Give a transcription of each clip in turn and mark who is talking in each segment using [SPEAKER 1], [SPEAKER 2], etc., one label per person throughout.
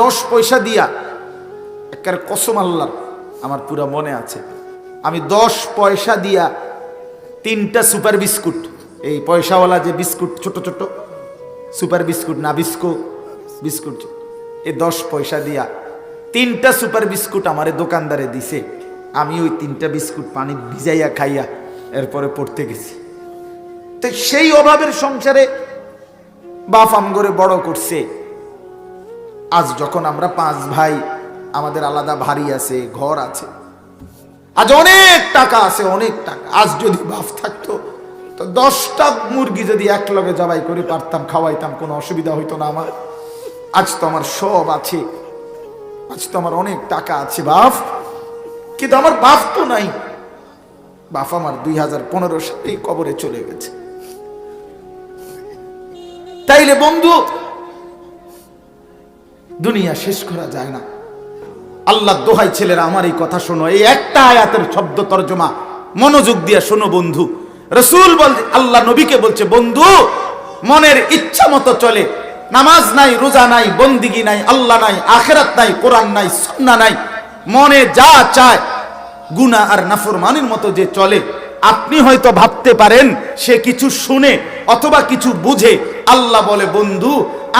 [SPEAKER 1] 10 পয়সা দিয়া, একের কসম আল্লাহর আমার পুরো মনে আছে, আমি 10 পয়সা দিয়া 3টা সুপার বিস্কুট, এই পয়সাওয়ালা যে বিস্কুট ছোট ছোট সুপার বিস্কুট, না বিস্কুট, এই 10 পয়সা দিয়া 3টা সুপার বিস্কুট আমারে দোকানদারে দিছে। আমি ওই 3টা বিস্কুট পানি ভিজাইয়া খাইয়া এরপরে পড়তে গেছি। তো সেই অভাবের সংসারে বাপ আমগরে বড় করছে। আজ যখন আমরা 5 ভাই, আমাদের আলাদা বাড়ি আছে, ঘর আছে, আজ অনেক টাকা আছে, অনেক টাকা। আজ যদি বাপ থাকতো তো 10টা মুরগি যদি এক লগে জবাই করে পারতাম, খাওয়াইতাম, কোনো অসুবিধা হইতো না আমার। আজ তো আমার সব আছে, আজ তো আমার অনেক টাকা আছে বাপ, কিন্তু আমার বাপ তো নাই। বাপ আমার 2015 সালে কবরে চলে গেছে। তাইলে বন্ধু, দুনিয়া শেষ করা যায় না। আল্লাহ দোহাই ছেলেরা, আমার এই কথা শোনো, এই একটা আয়াতের শব্দ তর্জমা মনোযোগ দিয়ে শোনো বন্ধু। রাসূল বলছে, আল্লাহ নবীকে বলছে, বন্ধু মনের ইচ্ছা মতো চলে, নামাজ নাই, রোজা নাই, বন্দিগি নাই, আল্লাহ নাই, আখিরাত নাই, কোরআন নাই, সুন্নাহ নাই, মনে যা চায় গুনাহ আর নাফরমানির মতো যে চলে, আপনি হয়তো ভাবতে পারেন সে কিছু শুনে অথবা কিছু বুঝে। আল্লাহ বলে, বন্ধু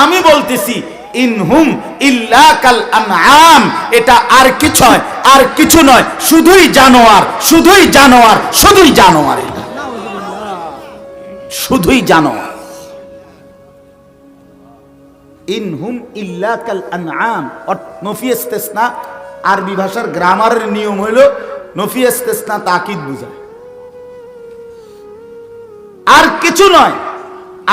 [SPEAKER 1] আমি বলতেছি ইনহুম ইল্লা কাল আনআম, এটা আর কিছু নয়, আর কিছু নয়, শুধুই জানোয়ার, শুধুই জানোয়ার, শুধুই জানোয়ার, এটা শুধুই জানোয়ার। ইনহুম ইল্লা কাল আনআম, নফি ইস্তিসনা আরবি ভাষার গ্রামারের নিয়ম হইল নফি ইস্তিসনা তাকিদ বুঝায়। আর কিছু নয়,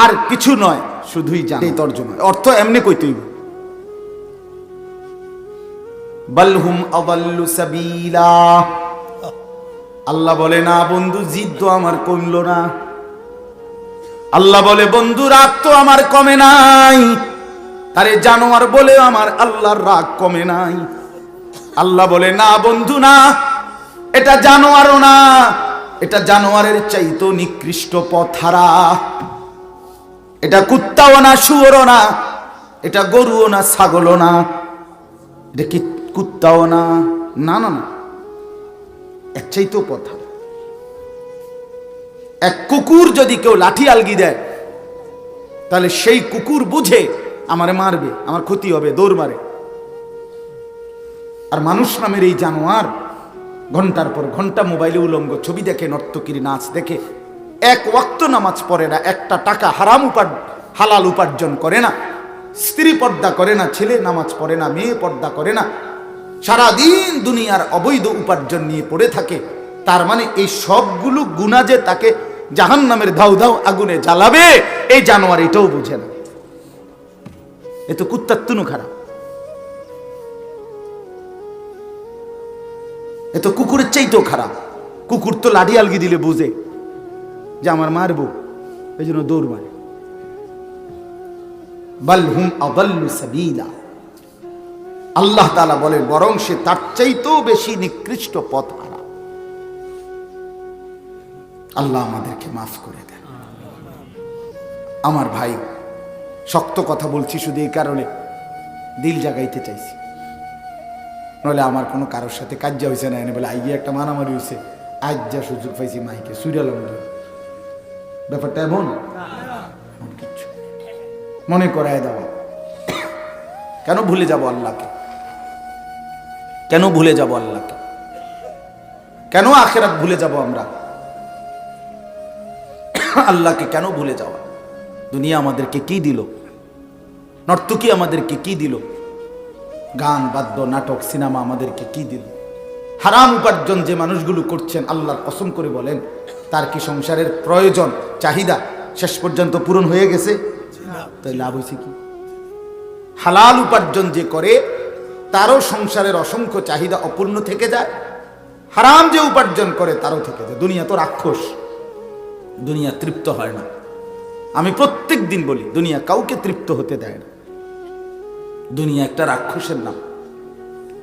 [SPEAKER 1] আর কিছু নয়, শুধুই জানো। এই তরজমা অর্থ এমনি কইতে হইব, বালহুম আদাল্লু সাবিলা। আল্লাহ বলে, না বন্ধু, জিদ তো আমার কমলো না। আল্লাহ বলে, বন্ধু রাগ তো আমার কমে নাই। আরে জানোয়ার বলে আমার আল্লাহর রাগ কমে নাই। আল্লাহ বলে, না বন্ধু না, এটা জানোয়ারও না, এটা জানোয়ারের চাইতো নিকৃষ্ট পথহারা। এটা কুত্তাও না, শুয়োরও না, এটা গরুও না, ছাগলও না, এটা কি কুত্তাও না, না না না, এর চাইতো পথহারা। এক কুকুর যদি কেউ লাঠি আলগি দেয়, তাহলে সেই কুকুর বুঝে আমারে মারবে, আমার ক্ষতি হবে, দৌড় মারে। আর মানুষ নামের এই জানোয়ার ঘন্টার পর ঘন্টা মোবাইলে উলঙ্গ ছবি দেখে, নর্তকীর নাচ দেখে, এক ওয়াক্ত নামাজ পড়ে না, একটা টাকা হারাম হালাল উপার্জন করে না, স্ত্রী পর্দা করে না, ছেলে নামাজ পড়ে না, মেয়ে পর্দা করে না, সারাদিন দুনিয়ার অবৈধ উপার্জন নিয়ে পড়ে থাকে। তার মানে এই সবগুলো গুনাহ যে তাকে জাহান্নামের ধাউ ধাউ আগুনে জ্বালাবে, এই জানোয়ার এটাও বুঝে না। এ তো কুত্তার তুনু খারাপ, এ তো কুকুরের চাইতেও খারাপ। কুকুর তো লাঠি আলগি দিলে বুঝে যে আমার মারবো, এই জন্য দৌড় মারে। বালহুম আদাল্লু সাবিলা। আল্লাহ তাআলা বলেন, বরং সে তার চাইতেও বেশি নিকৃষ্ট পথ হারা। আল্লাহ আমাদেরকে মাফ করে দেন। আমার ভাই, শক্ত কথা বলছি শুধু এই কারণে, দিল জাগাইতে চাইছি, নইলে আমার কোনো কারোর সাথে কাজ্জা হয়েছে না, এনে বলে আইয়ে একটা মারামারি হয়েছে, আজ যা সুযোগ পাইছি মাইকে সুইরালাম, ব্যাপারটা এমন কিচ্ছু মনে করায় দেওয়া। কেন ভুলে যাব আল্লাহকে? কেন ভুলে যাব আল্লাহকে? কেন আখিরাত ভুলে যাব আমরা? আল্লাহকে কেন ভুলে যাওয়া? দুনিয়া আমাদেরকে কি দিল? নর্তকী আমাদেরকে কি দিল? গান, বাদ্য, নাটক, সিনেমা আমাদেরকে কি দিল? হারাম উপার্জন যে মানুষগুলো করছেন, আল্লাহর কসম করে বলেন, তার কি সংসারের প্রয়োজন, চাহিদা শেষ পর্যন্ত পূরণ হয়ে গেছে? তাই লাভ হয়েছে কি? হালাল উপার্জন যে করে, তারও সংসারের অসংখ্য চাহিদা অপূর্ণ থেকে যায়। হারাম যে উপার্জন করে, তারও থেকে যায়। দুনিয়া তো রাক্ষস, দুনিয়া তৃপ্ত হয় না। আমি প্রত্যেক দিন বলি, দুনিয়া কাউকে তৃপ্ত হতে দেয় না। দুনিয়া একটা রাক্ষসের নাম,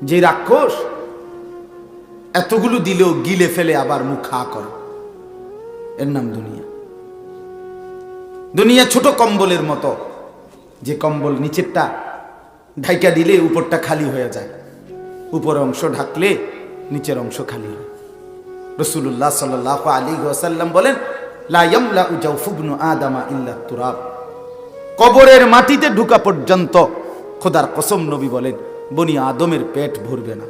[SPEAKER 1] যে রাক্ষস এতগুলো দিলেও গিলে ফেলে আবার মুখ হা করে, এর নাম দুনিয়া। দুনিয়া ছোট কম্বলের মতো, যে কম্বল নিচেরটা ঢাইকা দিলে উপরটা খালি হয়ে যায়, উপর অংশ ঢাকলে নিচের অংশ খালি হয়। রাসূলুল্লাহ সাল্লাল্লাহু আলাইহি ওয়াসাল্লাম বলেন, লা ইয়ামলাউ জাওফু ইবনু আদামা ইল্লা তুরাব। কবরের মাটিতে ঢুকা পর্যন্ত খোদার কসম নবী বলেন বনি আদমের পেট ভরবে না।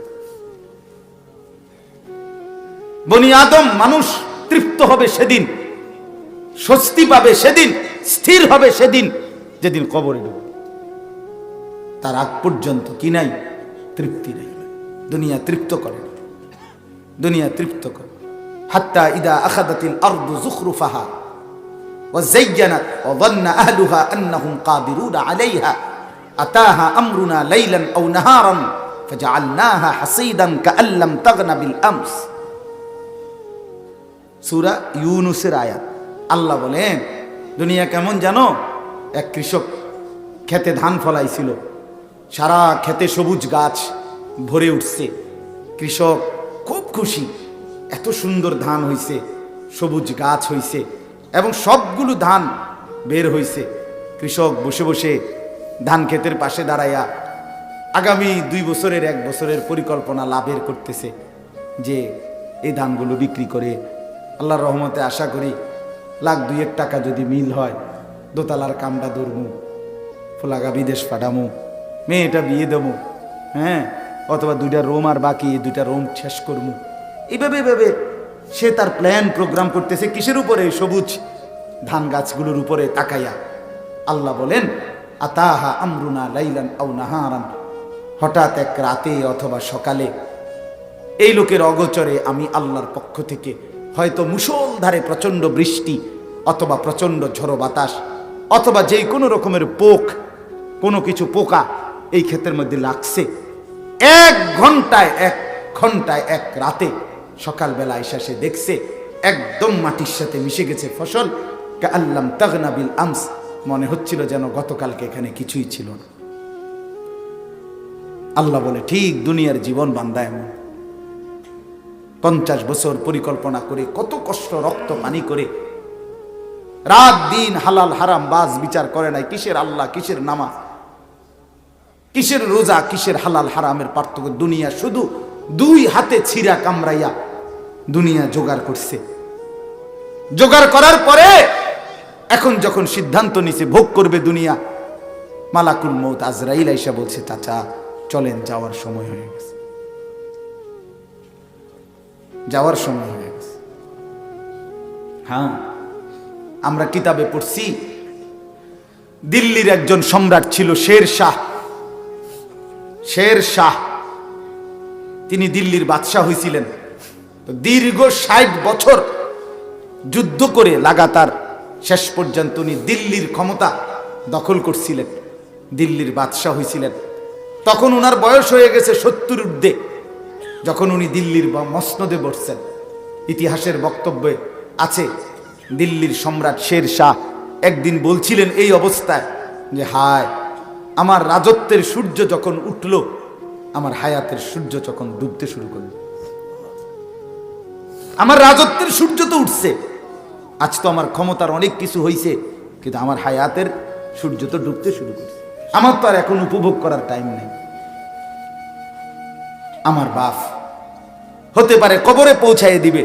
[SPEAKER 1] বনি আদম মানুষ তৃপ্ত হবে সেদিন, স্বস্তি পাবে সেদিন, স্থির হবে সেদিন যেদিন কবরে ঢুকবে। তার আগ পর্যন্ত কি নাই? তৃপ্তি নেই। দুনিয়া তৃপ্ত করে না, দুনিয়া তৃপ্ত করে। হাত্তা ইদা আখাদাতিল আরদু যুখরুফাহা ওয়া যায়্যানাত ওয়া যান্না আহলুহা আন্নাহুম কাদিরুনা আলাইহা আতাহা আমরুনা লাইলান আও নাহারান ফাজআলনাহা হাসীদান কাআন লাম তাগনা বিল আমস। সূরা ইউনূসের আয়াত। আল্লাহ বলেন দুনিয়া কেমন জানো? এক কৃষক খেতে ধান ফলাইছিল, সারা খেতে সবুজ গাছ ভরে উঠছে। কৃষক খুব খুশি, এত সুন্দর ধান হইছে, সবুজ গাছ হইছে এবং সবগুলো ধান বের হইছে। কৃষক বসে বসে ধান ক্ষেতের পাশে দাঁড়াইয়া আগামী 2 বছরের 1 বছরের পরিকল্পনা লাভের করতেছে যে এই ধানগুলো বিক্রি করে আল্লাহর রহমতে আশা করি লাখ 2-1 টাকা যদি মিল হয়, দোতলার কামটা ধরমু, ফোলাগা বিদেশ পাঠামু, মেয়েটা বিয়ে দেবো, হ্যাঁ, অথবা 2টা রুম আর বাকি, 2টা রুম শেষ করমু। এইভাবে ভাবে সে তার প্ল্যান প্রোগ্রাম করতেছে। কিসের উপরে? সবুজ ধান গাছগুলোর উপরে তাকাইয়া। আল্লাহ বলেন আতাহা আমরুনা লাইলান আও নাহারান, হঠাৎ এক রাতে অথবা সকালে এই লোকের অগোচরে আমি আল্লাহর পক্ষ থেকে হয়তো মুষলধারে প্রচণ্ড বৃষ্টি অথবা প্রচণ্ড ঝড়ো বাতাস অথবা যে কোনো রকমের কোনো কিছু পোকা এই ক্ষেতের মধ্যে লাগছে। 1 ঘন্টায় 1 রাতে সকালবেলা এসে সে দেখছে একদম মাটির সাথে মিশে গেছে ফসল। কাআন লাম তাগনা বিল আমস, মনে হচ্ছিল যেন গতকালকে এখানে কিছুই ছিল না। আল্লাহ বলে ঠিক দুনিয়ার জীবন বান্দা এমন। 50 বছর পরিকল্পনা করে, কত কষ্ট রক্ত পানি করে, রাত দিন হালাল হারাম বাজ বিচার করে নাই। কিসের আল্লাহ, কিসের নামাজ, কিসের রোজা, কিসের হালাল হারামের পার্থক্য? দুনিয়া শুধু 2 হাতে ছিঁড়া কামড়াইয়া দুনিয়া জোগাড় করছে। জোগাড় করার পরে এখন যখন সিদ্ধান্ত নিছে ভোগ করবে দুনিয়া, মালাকুল মউত আজরাইল আইসা বলছে চাচা চলেন, যাওয়ার সময় হয়ে গেছে, যাওয়ার সময় হয়ে গেছে। হ্যাঁ, আমরা কিতাবে পড়ছি দিল্লির একজন সম্রাট ছিল শের শাহ। তিনি দিল্লির বাদশাহ হয়েছিলেন। তো দীর্ঘ 60 বছর যুদ্ধ করে লাগাতার শেষ পর্যন্ত উনি দিল্লির ক্ষমতা দখল করছিলেন, দিল্লির বাদশাহ হয়েছিলেন। তখন উনার বয়স হয়ে গেছে 70 ঊর্ধ্বে যখন উনি দিল্লির মসনদে বসছেন। ইতিহাসের বক্তব্যে আছে দিল্লির সম্রাট শের শাহ একদিন বলছিলেন এই অবস্থায় যে হায়, আমার রাজত্বের সূর্য যখন উঠল, আমার হায়াতের সূর্য যখন ডুবতে শুরু করল। আমার রাজত্বের সূর্য তো উঠছে, আজ তো আমার ক্ষমতার অনেক কিছু হয়েছে, কিন্তু আমার হায়াতের সূর্য তো ডুবতে শুরু করছে। আমার তো আর এখন উপভোগ করার টাইম নেই। আমার বাপ হতে পারে কবরে পৌঁছায় দিবে,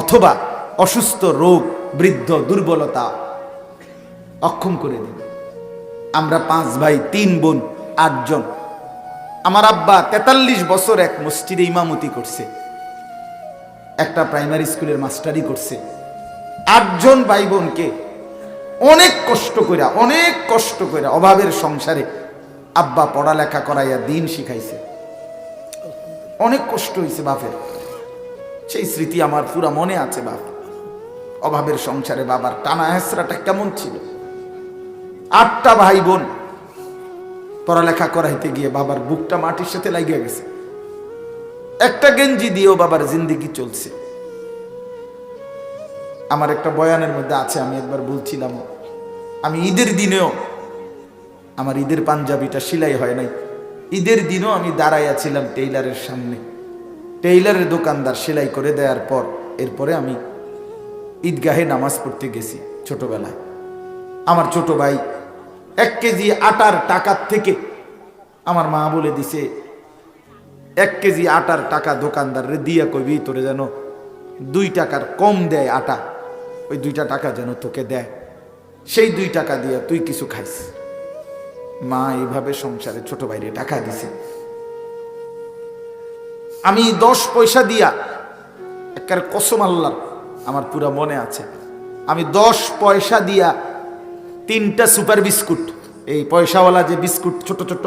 [SPEAKER 1] অথবা অসুস্থ, রোগ, বৃদ্ধ, দুর্বলতা অক্ষম করে দিবে। আমরা 5 ভাই 3 বোন 8 জন। আমার আব্বা 43 বছর এক মসজিদে ইমামতি করছে, একটা প্রাইমারি স্কুলের মাস্টারি করছে। 8 জন ভাই বোনকে অনেক কষ্ট কইরা অভাবের সংসারে আব্বা পড়ালেখা করাইয়া দিন শিখাইছে। অনেক কষ্ট হয়েছে বাপের, সেই স্মৃতি আমার পুরা মনে আছে। বাপ অভাবের সংসারে বাবার টানা হেসরাটা কেমন ছিল। 8টা ভাই বোন পড়ালেখা করাইতে গিয়ে বাবার বুকটা মাটির সাথে লাগিয়ে গেছে। একটা গেঞ্জি দিয়েও বাবার জিন্দেগি চলছে। আমার একটা বয়ানের মধ্যে আছে, আমি একবার বলছিলাম, আমি ঈদের দিনেও আমার ঈদের পাঞ্জাবিটা সেলাই হয় নাই, ঈদের দিনও আমি দাঁড়াইয়াছিলাম টেইলারের সামনে। টেইলারের দোকানদার সেলাই করে দেওয়ার পর এরপরে আমি ঈদগাহে নামাজ পড়তে গেছি ছোটবেলায়। আমার ছোট ভাই 1 কেজি আটার টাকার থেকে আমার মা বলে দিছে 1 কেজি আটার টাকা দোকানদারে দিয়া কইবি তোরে যেন 2 টাকার কম দেয় আটা, ওই 2টা টাকা যেন তোকে দেয়, সেই 2 টাকা দিয়া তুই কিছু খাইস। মা এইভাবে সংসারে ছোট ভাইরে টাকা দিছে। আমি 10 পয়সা দিয়া, একের কসম আল্লাহর আমার পুরা মনে আছে, আমি 10 পয়সা দিয়া 3টা সুপার বিস্কুট, এই পয়সাওয়ালা যে বিস্কুট ছোট ছোট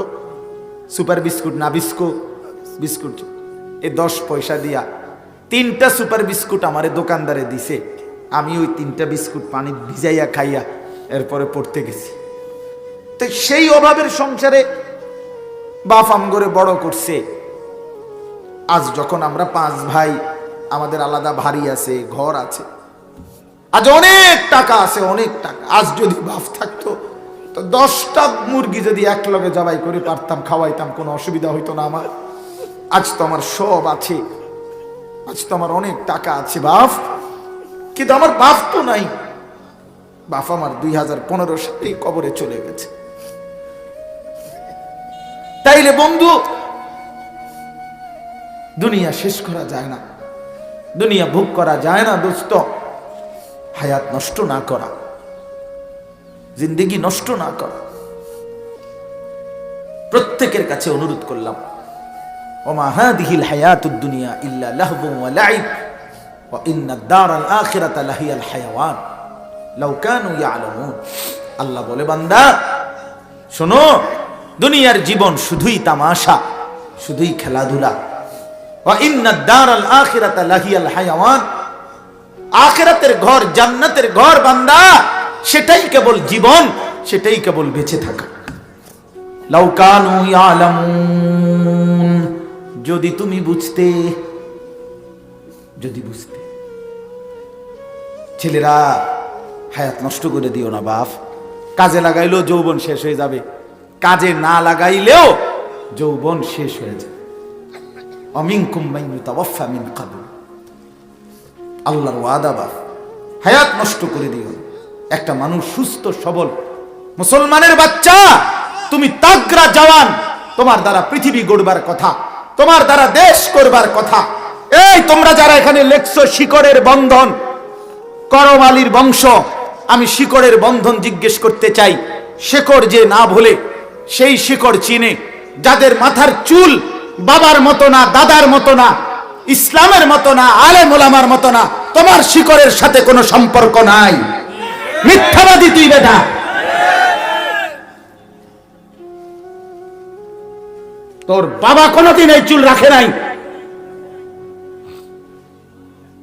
[SPEAKER 1] সুপার বিস্কুট, না বিস্কুট, এই 10 পয়সা দিয়া 3টা সুপার বিস্কুট আমারে দোকানদারে দিছে। আমি ওই 3টা বিস্কুট পানি ভিজাইয়া খাইয়া এরপরে পড়তে গেছি। তো সেই অভাবের সংসারে বাপ আমগরে বড় করছে। আজ যখন আমরা 5 ভাই, আমাদের আলাদা বাড়ি আছে, ঘর আছে, আজ অনেক টাকা আছে, অনেক টাকা। আজ যদি বাপ থাকতো তো 10টা মুরগি যদি একলগে জবাই করে পারতাম, খাওয়াইতাম, কোনো অসুবিধা হইতো না আমার। আজ তো আমার সব আছে, আজ তো আমার অনেক টাকা আছে বাপ, কিন্তু আমার বাপ তো নাই। বাপ আমার 2015 সালে কবরে চলে গেছে। তাইলে বন্ধু, দুনিয়া শেষ করা যায় না, দুনিয়া ভোগ করা যায় না দোস্ত। হায়াত নষ্ট না করা, জিন্দেগি নষ্ট না করা। প্রত্যেকের কাছে অনুরোধ করলাম, ওমা হাদিহিল হায়াতুদ দুনিয়া ইল্লা লাহবুন ওয়া লাইব ওয়া ইন্নাদ দারাল আখিরাতা লাহিয়াল হায়াওয়ান লাউ কানু ইয়ালামুন। আল্লাহ বলে, বান্দা শোনো, দুনিয়ার জীবন শুধুই তামাশা, শুধুই খেলাধুলা। ওয়া ইন্নাদ দারাল আখিরাতা লাহিয়াল হায়াওয়ান, আখিরাতের ঘর, জান্নাতের ঘর বান্দা, সেটাই কেবল জীবন, সেটাই কেবল বেঁচে থাকা। লাউ কানু ইয়ালামুন, যদি তুমি বুঝতে, যদি বুঝতে। ছেলেরা, হায়াত নষ্ট করে দিও না বাপ। কাজে লাগাইলেও যৌবন শেষ হয়ে যাবে, কাজে না লাগাইলেও যৌবন শেষ হয়ে যাবে। অমিনকুম মান ইউতাওয়াফা মিন ক্বাবল, আল্লাহর ওয়াদা বাপ, হায়াত নষ্ট করে দিও না। একটা মানুষ সুস্থ সবল মুসলমানের বাচ্চা, তুমি তাগড়া জওয়ান, তোমার দ্বারা পৃথিবী গড়বার কথা, তোমার দ্বারা দেশ করবার কথা। এই তোমরা যারা এখানে লেখছো শিকড়ের বন্ধন, করম আলীর বংশ, আমি শিকড়ের বন্ধন জিজ্ঞেস করতে চাই। শিকড় যে না ভুলে, সেই শিকড় চিনে, যাদের মাথার চুল বাবার মতো না, দাদার মতো না, ইসলামের মতো না, আলেম ওলামার মতো না, তোমার শিকড়ের সাথে কোনো সম্পর্ক নাই। মিথ্যাবাদী তুই বেটা। তোর বাবা কোনোদিন এই চুল রাখে নাই।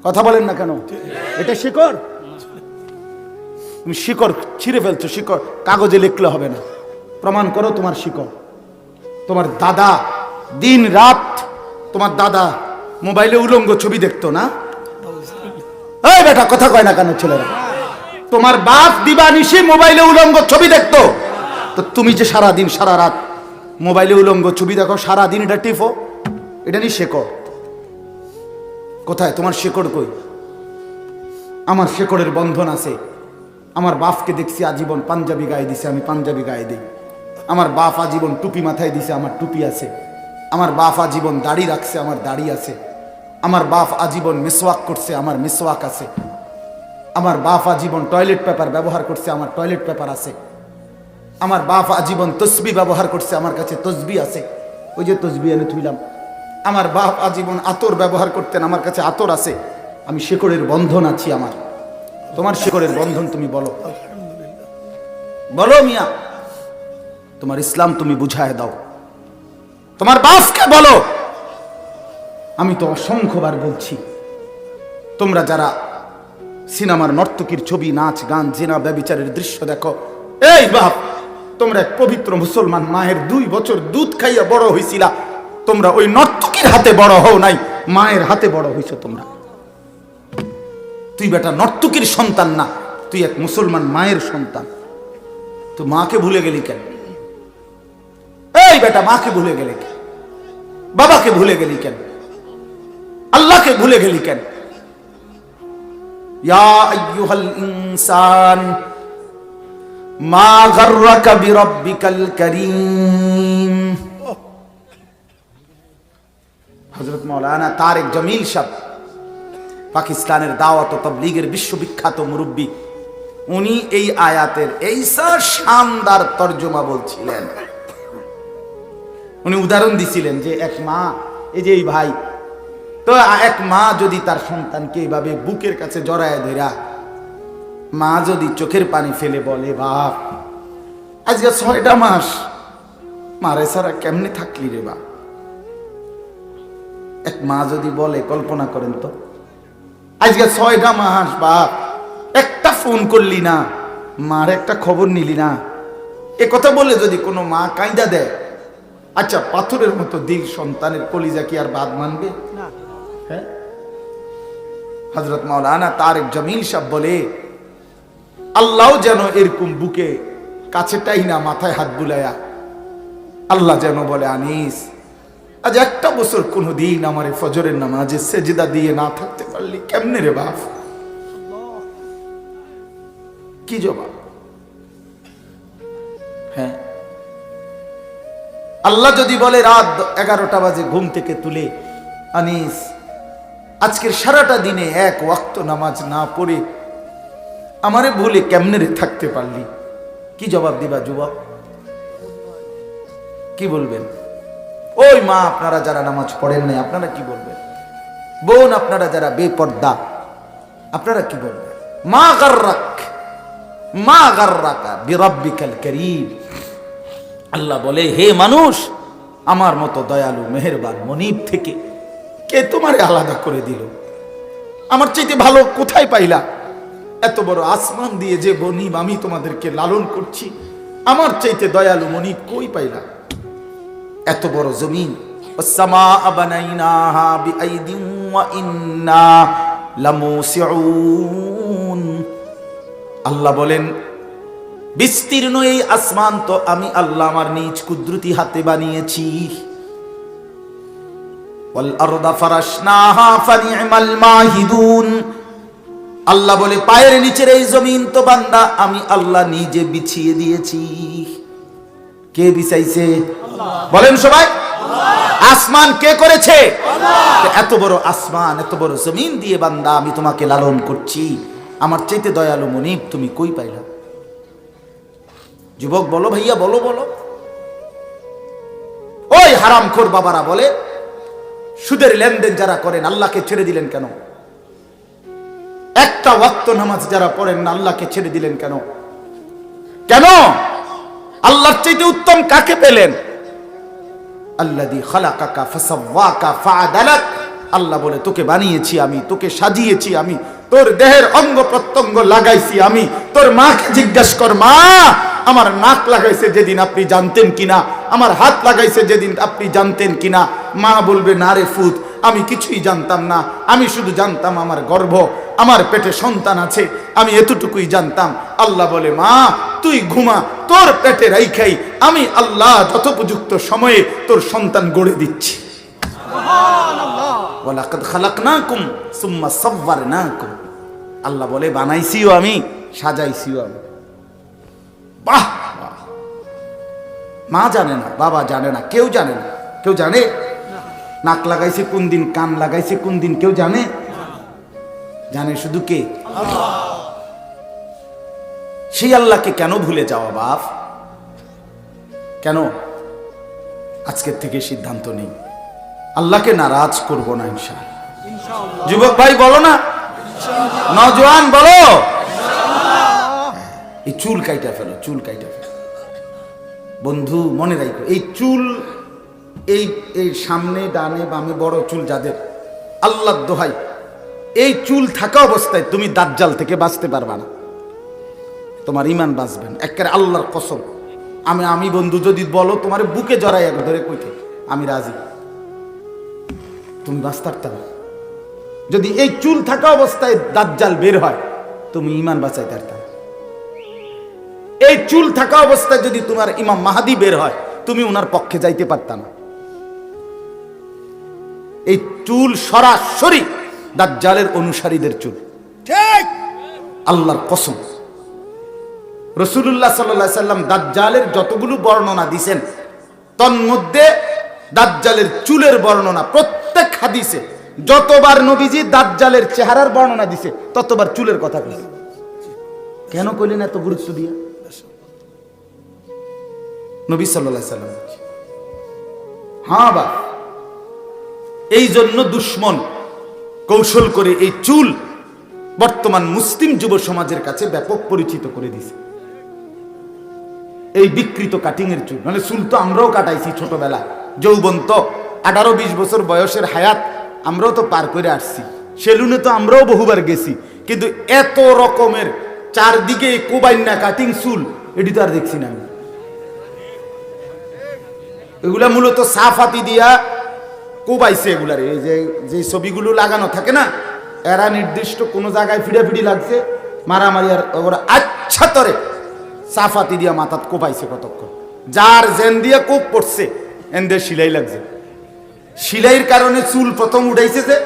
[SPEAKER 1] কথা বলেন না কেন? এটা শিকড়। তুমি শিকড় ছিঁড়ে ফেলছো। শিকড় কাগজে লিখলে হবে না, প্রমাণ করো তোমার শিকড়। তোমার দাদা দিন রাত, তোমার দাদা মোবাইলে উলঙ্গ ছবি দেখতো না? এই বেটা কথা কয় না কেন ছেলেরা? তোমার বাপ দিবানিশি মোবাইলে উলঙ্গ ছবি দেখতো, তো তুমি যে সারা দিন সারা রাত মোবাইলে উলঙ্গ ছবি দেখো, সারা দিন এটা টিপো, এটা নি শেকড়। কোথায় তোমার শেকড়? কই? আমার শেকড়ের বন্ধন আছে। আমার বাপকে দেখছি আজীবন পাঞ্জাবি গায়ে দিছে, আমি পাঞ্জাবি গায়ে দিই। আমার বাপ আজীবন টুপি মাথায় দিছে, আমার টুপি আছে। আমার বাপ আজীবন দাড়ি রাখছে, আমার দাড়ি আছে। আমার বাপ আজীবন মিসওয়াক করছে, আমার মিসওয়াক আছে। আমার বাপ আজীবন টয়লেট পেপার ব্যবহার করছে, আমার টয়লেট পেপার আছে। আমার বাপ আজীবন তসবি ব্যবহার করছে, আমার কাছে তসবি আছে, ওই যে তসবি এনে থুইলাম। আমার বাপ আজীবন আতর ব্যবহার করতেন, আমার কাছে আতর আছে। আমি শিকড়ের বন্ধন আছি আমার। তোমার শিকড়ের বন্ধন তুমি বলো, বলো মিয়া, তোমার ইসলাম তুমি বুঝায় দাও। তোমার বাপকে বলো। আমি তো অসংখ্যবার বলছি, তোমরা যারা সিনেমার নর্তকীর ছবি, নাচ গান, জিনা ব্যভিচারের দৃশ্য দেখো, এই বাপ, তোমরা এক পবিত্র মুসলমান মায়ের 2 বছর দুধ খাইয়া বড় হইছিলা। তোমরা ওই নর্তকীর হাতে বড় হও নাই, মায়ের হাতে বড় হইছো তোমরা। তুই বেটা নর্তকীর সন্তান না, তুই এক মুসলমান মায়ের সন্তান। তুই মাকে ভুলে গেলি কেন? এই বেটা মাকে ভুলে গেলি কেন? বাবাকে ভুলে গেলি কেন? আল্লাহকে ভুলে গেলি কেন? ইয়া আইয়ুহাল ইনসান মা গাররাকা বিরাব্বিকাল কারীম। হযরত মাওলানা তারেক জামিল সাহেব, পাকিস্তানের দাওয়াত ও তাবলীগের বিশ্ববিখ্যাত মুরব্বী, উনি এই আয়াতের এইসা শানদার তর্জমা বলছিলেন। উনি উদাহরণ দিছিলেন যে এক মা, এই যে এই ভাই, তো এক মা যদি তার সন্তানকে এইভাবে বুকের কাছে জড়ায় ধরা, মা যদি চোখের পানি ফেলে বলে, বাপ আজকে 6টা মাস মারে সারা কেমনে থাকলি রে বা। এক মা যদি বলে, কল্পনা করেন তো, আজকে 6টা মাস বাপ একটা ফোন করলি না, মার একটা খবর নিলি না, এ কথা বলে যদি কোনো মা কাঁদা দেয়, আচ্ছা পাথরের মতো দিল সন্তানের কলিজা কি আর বাদ মানবে? হ্যাঁ, হযরত মাওলানা তারেক জামিল সাহেব বলে, আল্লাহ যেন এরকম বুকে কাছেটাই না, মাথায় হাত বুলায়া আল্লাহ যেন বলে, আনিস আজ একটা বছর কোনো দিন আমার ফজরের নামাজে সেজদা দিয়ে না থাকতে পারলি কেমনে রে বাপ? কি জবাব? হ্যাঁ, আল্লাহ যদি বলে রাত 11টা বাজে ঘুম থেকে তুলে, আনিস আজকের সারাটা দিনে এক ওয়াক্ত নামাজ না পড়ে আমারে ভুলে কেমনে রে থাকতে পারলি, কি জবাব দিবা যুবক? কি বলবেন? ওই মা আপনারা যারা নামাজ পড়েন নাই, আপনারা কি বলবেন? বোন আপনারা যারা বেপর্দা, আপনারা কি বলবেন? মা গাররাকা বিরাব্বিকাল কারীম। আল্লাহ বলে, হে মানুষ, আমার মতো দয়ালু মেহেরবান মনিব থেকে কে তোমারে আলাদা করে দিল? আমার চাইতে ভালো কোথায় পাইলা? এত বড় আসমান দিয়ে যে মনিব আমি তোমাদেরকে লালন করছি, আমার চাইতে দয়ালু মনিব কই পাইলা? এত বড় জমিন, ওয়াস-সামাআ বানাইনাহা বিআইদিন ওয়া ইন্না লামুসিউন। আল্লাহ বলেন, বিস্তীর্ণ এই আসমান তো আমি আল্লাহ আমার নিজ কুদরতি হাতে বানিয়েছি। ওয়াল আরদা ফারাশনাহা ফানি'মাল মাহিদুন। আল্লাহ বলে, পায়ের নিচের এই জমিন তো বান্দা আমি আল্লাহ নিজে বিছিয়ে দিয়েছি। কে বিছাইছে? বলেন সবাই, আসমান কে করেছে? এত বড় আসমান, এত বড় জমিন দিয়ে বান্দা আমি তোমাকে লালন করছি, আমার চাইতে দয়ালু মনিব তুমি কই পাইলা? যুবক বলো, ভাইয়া বলো বলো। ওই হারামখোর বাবারা বলে, সুদের লেনদেন যারা করেন আল্লাহকে ছেড়ে দিলেন কেন? একটা ওয়াক্ত নামাজ যারা পড়েন না আল্লাহকে ছেড়ে দিলেন কেন? কেন? আল্লাহর চাইতে উত্তম কাকে পেলেন? আল্লাযী খালাকাকা ফাসাওয়াকা ফাআদালাক। আল্লাহ বলে, তোকে বানিয়েছি আমি, তোকে সাজিয়েছি আমি, তোর দেহের অঙ্গ প্রত্যঙ্গ লাগাইছি আমি। তোর মাকে জিজ্ঞাসা কর, মা আমার নাক লাগাইছে যেদিন আপনি জানতেন কিনা, আমার হাত লাগাইছে যেদিন আপনি জানতেন কিনা? মা বলবে, না রে ফুত, আমি কিছুই জানতাম না, আমি শুধু জানতাম আমার গর্ভ, আমার পেটে সন্তান আছে, আমি এতটুকুই জানতাম। আল্লাহ বলে, মা তুই ঘুমা, তোর পেটে রাইখাই আমি আল্লাহ যথোপযুক্ত সময়ে তোর সন্তান গড়ে দিচ্ছি। সুবহানাল্লাহ। ওয়ালাকাদ খালাকনাকুম সুম্মা সাওয়ারনাকুম। আল্লাহ বলে, বানাইছিও আমি, সাজাইছিও আমি। বাহ বাহ। মা জানে না, বাবা জানে না, কেউ জানে না। কেউ জানে নাক লাগাইছে কোন দিন, কান লাগাইছে কোন দিন? কেউ জানে? জানে শুধু কে? আল্লাহ। সেই আল্লাহকে কেন ভুলে যাওয়া বাপ? কেন? আজকের থেকে সিদ্ধান্ত নেই, আল্লাহকে নারাজ করব না ইনশাআল্লাহ। যুবক ভাই বলো না, নওজোয়ান বলো, এই চুল কাইটা ফেলো, চুল কাইটা ফেলো। বন্ধু মনে রাখো, এই চুল, এই সামনে ডানে বামে বড় চুল যাদের, আল্লাহর দোহাই, এই চুল থাকা অবস্থায় তুমি দাজ্জাল থেকে বাঁচতে পারবা না, তোমার ঈমান বাঁচবে না। একেবারে আল্লাহর কসম, আমি বন্ধু যদি বলো তোমার বুকে জড়াই এক ধরে কইতে আমি রাজি, তুমি বাঁচতে পারতা না। যদি এই চুল থাকা অবস্থায় দাজ্জাল বের হয়, তুমি ঈমান বাঁচাইতে পারতা। এই চুল থাকা অবস্থায় যদি তোমার ইমাম মাহাদি বের হয়, তুমি ওনার পক্ষে যাইতে পারতা না। এই চুল সরাসরি দাজ্জালের অনুসারীদের চুল, ঠিক আল্লাহর কসম। রাসূলুল্লাহ সাল্লাল্লাহু আলাইহি সাল্লাম দাজ্জালের যতগুলো বর্ণনা দিয়েছেন, তন্মধ্যে দাজ্জালের চুলের বর্ণনা প্রত্যেক হাদিসে যতবার নবীজি দাজ্জালের চেহারার বর্ণনা দিছে ততবার চুলের কথা কইছে। কেন কইলেন এত গুরুত্ব দিয়া? নবী সাল্লাল্লাহু আলাইহি সাল্লাম। হ্যাঁ বা এই জন্য দুশ্মন কৌশল করে এই চুল বর্তমান মুসলিম যুব সমাজের কাছে ব্যাপক পরিচিত করে দিছে। এই বিকৃত কাটিং এর চুল, মানে চুল তো আমরাও কাটাইছি ছোটবেলা, যৌবন তো 18-20 বছর বয়সের হায়াত আমরাও তো পার করে আসছি, সেলুনে তো আমরাও বহুবার গেছি, কিন্তু এত রকমের চারদিকে কোবাইন্না কাটিং চুল এটি তো আর দেখছি না আমি। এগুলা মূলত সাফাতি দিয়া কোবাইছে এগুলার, এই যে ছবিগুলো লাগানো থাকে না, এরা নির্দিষ্ট কোনো জায়গায় ফিডাফিডি লাগছে, মারামারি, আর ওরা আচ্ছা তরে সাফাতি দিয়া মাথাত কোপাইছে কতক্ষণ, যার জেন দিয়া কোপ পড়ছে এনদের সিলাই লাগছে। সিলাইয়ের কারণে চুল প্রথম উঠাইছে, যে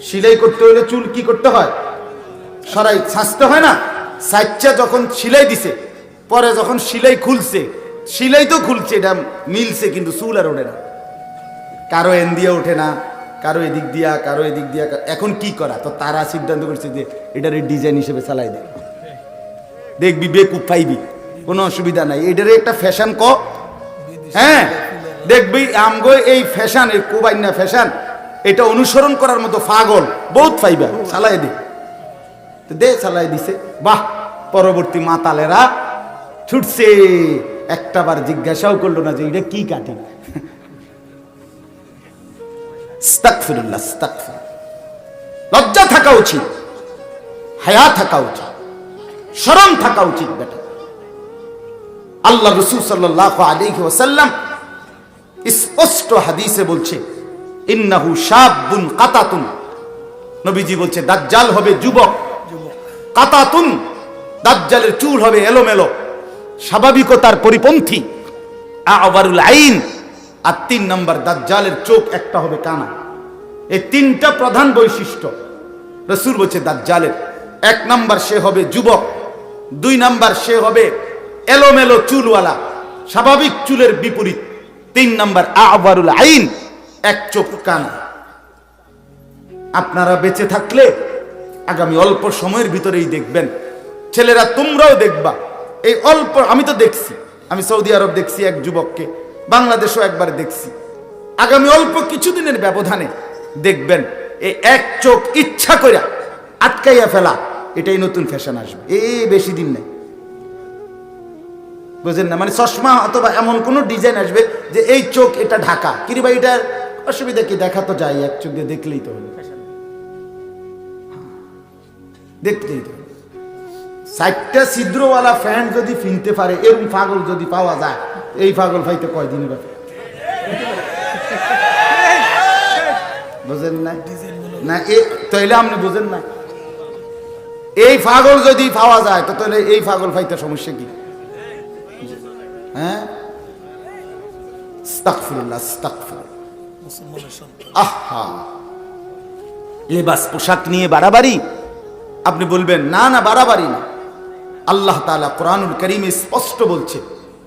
[SPEAKER 1] সিলাই করতে হলে চুল কি করতে হয়, সরাই ছাঁচতে হয় না, সাইচ্চা যখন সিলাই দিছে, পরে যখন সিলাই খুলছে, সিলাই তো খুলছে, এটা মিলছে, কিন্তু চুল আর ওঠে না, কারো এন দিয়া ওঠে না, কারো এদিক দিয়া, কারো এদিক দিয়া। এখন কি করা, তো তারা সিদ্ধান্ত করছে যে এটার ডিজাইন হিসেবে চালাই দেয়, দেখবি বেকুব পাইবি, কোনো অসুবিধা নাই, এটার একটা ফ্যাশন ক, হ্যাঁ দেখবি আমগো এই ফ্যাশন, এই কোবাইন্না ফ্যাশন, এটা অনুসরণ করার মতো পাগল বহুত পাইবা, চালাই দে চালাই দিছে। বাহ, পরবর্তী মাতালেরা ছুটছে, একটাবার জিজ্ঞাসাও করলো না যে এটা কি কাটিং। আস্তাগফিরুল্লাহ, আস্তাগফিরুল্লাহ। লজ্জা থাকা উচিত, হায়া থাকা উচিত, শরম থাকা উচিত বেটা। আল্লাহ রাসূল সাল্লাল্লাহু আলাইহি ওয়াসাল্লাম স্পষ্ট হাদিসে বলছে, ইন্নাহু শাবুন কাতাতুন, নবীজি বলছে দাজ্জাল হবে যুবক, কাতাতুন, দাজ্জালের চুল হবে এলোমেলো, স্বাভাবিকতার পরিপন্থী, আওয়ারুল আইন, আর 3 নম্বর দাজ্জালের চোখ একটা হবে কানা। এই 3টা প্রধান বৈশিষ্ট্য রাসূল বলছে দাজ্জালের। 1 নম্বর সে হবে যুবক, 2 নম্বর সে হবে এলোমেলো চুলওয়ালা, স্বাভাবিক চুলের বিপরীত, 3 নম্বর আওয়ারুল আইন, এক চোখ কানা। আপনারা বেঁচে থাকলে আগামী অল্প সময়ের ভিতরেই দেখবেন, ছেলেরা তোমরাও দেখবা, এই অল্প, আমি তো দেখছি, আমি সৌদি আরব দেখছি এক যুবককে, বাংলাদেশও একবার দেখছি, আগামী অল্প কিছুদিনের ব্যবধানে দেখবেন এই এক চোখ ইচ্ছা করে আটকাইয়া ফেলা, এটাই নতুন ফ্যাশন আসবে, বেশি দিন নেই, বুঝেন না, মানে চশমা অথবা এমন কোন ডিজাইন আসবে যে এই চোখ এটা ঢাকা, কিরে ভাই এটার অসুবিধা কি, দেখা তো যায়, এক চোখ দিয়ে দেখলেই তো হলো, দেখতেই তো। 4টা ছিদ্রওয়ালা ফ্যান যদি কিনতে পারে, এরকম পাগল যদি পাওয়া যায়, এই পাগল পাইতে কয়দিনের ব্যাপার, বুঝেন না? না তাইলে আপনি বুঝেন না, এই পাগল যদি পাওয়া যায় তো তাহলে এই পাগল পাইতে সমস্যা কি? হ্যাঁ, আস্তাগফিরুল্লাহ, আস্তাগফিরুল্লাহ। আহা, লেবাস পোশাক নিয়ে বাড়াবাড়ি, আপনি বলবেন না না বাড়াবাড়ি না, আল্লাহ তাআলা কোরআনুল কারীমে স্পষ্ট বলছে,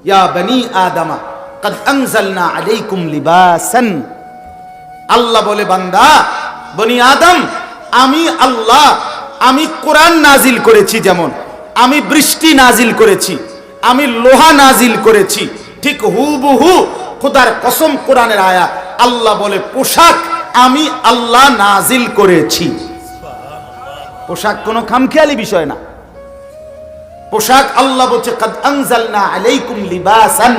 [SPEAKER 1] ইয়া বনি আদমা কদ আনজালনা আলাইকুম লিবাসান। আল্লাহ বলে, বান্দা বনি আদম, আমি আল্লাহ, আমি কোরআন নাজিল করেছি, যেমন আমি বৃষ্টি নাজিল করেছি, আমি লোহা নাজিল করেছি, ঠিক হুবহু খোদার কসম কোরআনের আয়াত, আল্লাহ বলে পোশাক আমি আল্লাহ নাজিল করেছি। পোশাক কোনো খামখেয়ালি বিষয় না, পোশাক আল্লাহ বলছে কদ আনজালনা আলাইকুম লিবাসান,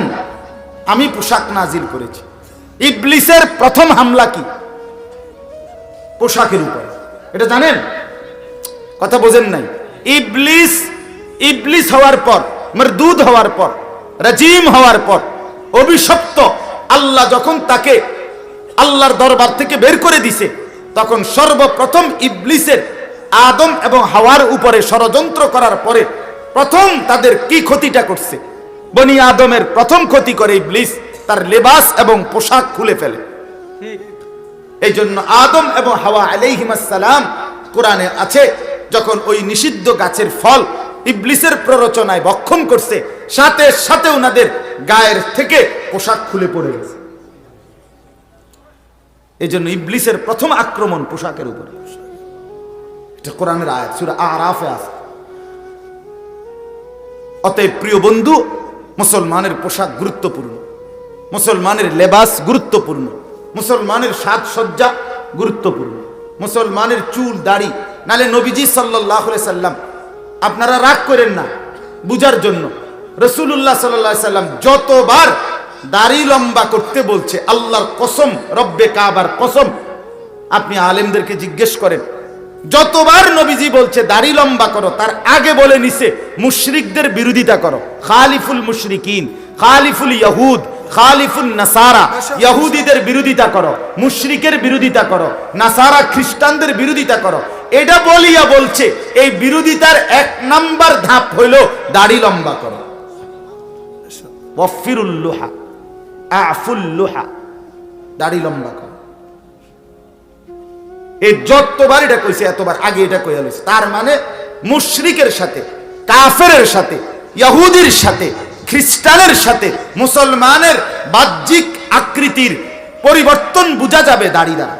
[SPEAKER 1] আমি পোশাক নাজিল করেছি। ইবলিসের প্রথম হামলা কি? পোশাকের উপর, এটা জানেন? কথা বোঝেন নাই? ইবলিস হওয়ার পর, মরদুদ হওয়ার পর, রাজিম হওয়ার পর, অভিশপ্ত, আল্লাহ যখন তাকে আল্লাহর দরবার থেকে বের করে দিছে, তখন সর্বপ্রথম ইবলিসের আদম এবং হাওয়ার উপরে ষড়যন্ত্র করার পরে প্রথম তাদের কি ক্ষতিটা করছে? বনি আদমের প্রথম ক্ষতি করে ইবলিস, তার লেবাস এবং পোশাক খুলে ফেলে। এই জন্য আদম এবং হাওয়া আলাইহিমাস সালাম, কোরআনে আছে, যখন ওই নিষিদ্ধ গাছের ফল ইবলিসের প্ররোচনায় ভক্ষণ করছে, সাথে সাথে ওনাদের গায়ের থেকে পোশাক খুলে পড়ে গেছে। এই জন্য ইবলিসের প্রথম আক্রমণ পোশাকের উপরে। এটা কোরআনের আয়াত, সূরা আরাফে আছে। অতএব প্রিয় বন্ধু, মুসলমানের পোশাক গুরুত্বপূর্ণ, মুসলমানের লেবাস গুরুত্বপূর্ণ, মুসলমানের সাজসজ্জা গুরুত্বপূর্ণ, মুসলমানের চুল দাড়ি। নালে নবীজি সাল্লাল্লাহু আলাইহি সাল্লাম, আপনারা রাগ করেন না, বুঝার জন্য, রাসূলুল্লাহ সাল্লাল্লাহু আলাইহি সাল্লাম যতবার দাড়ি লম্বা করতে বলছে, আল্লাহর কসম, রব্বে কাবার কসম, আপনি আলেমদেরকে জিজ্ঞেস করেন, যতবার নবীজি বলছে দাড়ি লম্বা করো, তার আগে বলে নিছে মুশরিকদের বিরোধিতা করো। খালিফুল মুশরিকিন, খালিফুল ইয়াহুদ, খালিফুল নাসারা, ইহুদিদের বিরোধিতা করো, মুশরিকের বিরোধিতা করো, নাসারা খ্রিস্টানদের বিরোধিতা করো। এটা বলিয়া বলছে এই বিরোধিতার 1 নাম্বার ধাপ হইল দাড়ি লম্বা করো। ওয়াফিরুল লুহা, আফুল লুহা, দাড়ি লম্বা করো। এই যতবার এটা কইছে এতবার আগে এটা কইয়া লইছে। তার মানে মুশরিকের সাথে, কাফেরের সাথে, ইহুদির সাথে, খ্রিস্টানের সাথে মুসলমানের বাহ্যিক আকৃতির পরিবর্তন বোঝা যাবে দাড়ি দ্বারা।